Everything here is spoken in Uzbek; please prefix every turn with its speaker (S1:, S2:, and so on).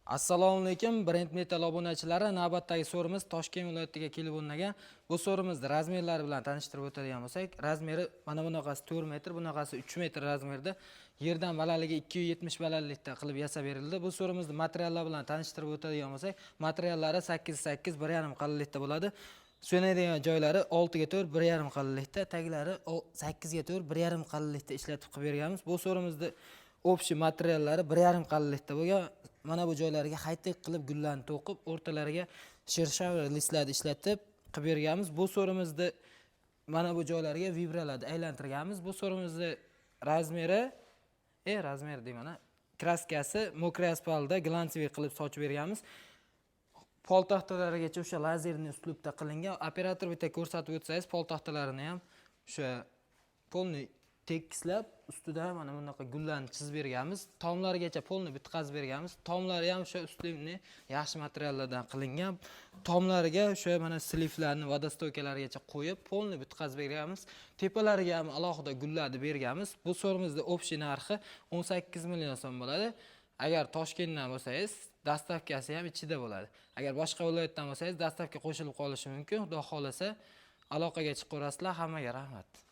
S1: Assalomu alaykum, Brand Metal obunachilari. Navbatdagi so'rimiz Toshkent viloyatiga kelib o'rnagan. Bu so'rimizni razmerlari bilan tanishtirib o'tadigan bo'lsak, razmeri mana bunaqasi 4 metr, bunaqasi 3 metr razmerda, yerdan balandligi 270 balandlikda qilib yasab berildi. Bu so'rimizni materiallar bilan tanishtirib o'tadigan bo'lsak, materiallari 8x8 1,5 qalinlikda bo'ladi. So'naydigan joylari 6 ga 4 1,5 qalinlikda, taglari 8 ga 4 1,5 qalinlikda ishlatib qilib berganmiz. Bu so'rimizni общий materiallari 1,5 qalinlikda bo'lgan. Mana bu joylariga haytek qilib gullarni to'qib, o'rtalariga shershavr listlarni ishlatib qilib berganmiz. Bu so'rimizni mana bu joylariga vibralarni aylantirganmiz. Bu so'rimizni razmeri, razmer deyman, kraskasi mokriy asfaltda glansiviy qilib sochib berganmiz. Pol taxtalarigacha o'sha lazerning uslubda qilingan. Operator bitta ko'rsatib o'tsangiz, pol taxtalarini ham o'sha polni tekislab ustida mana bunaqa gullarni chizib berganmiz. Tomlarigacha polni bitkazib berganmiz. Tomlari ham o'sha uslubni yaxshi materiallardan qilingan. Tomlariga o'sha mana sliflarni vodostoykalarigacha qo'yib, polni bitkazib berganmiz. Tepalariga ham alohida gullarni berganmiz. Bu so'rimizda общий narxi 18 million so'm bo'ladi. Agar Toshkentdan bo'lsangiz, dastavkasi ham ichida bo'ladi. Agar boshqa viloyatdan bo'lsangiz, dastavka qo'shilib qolishi mumkin. Xudo xolasa aloqaga chiqaverasizlar. Hammaga rahmat.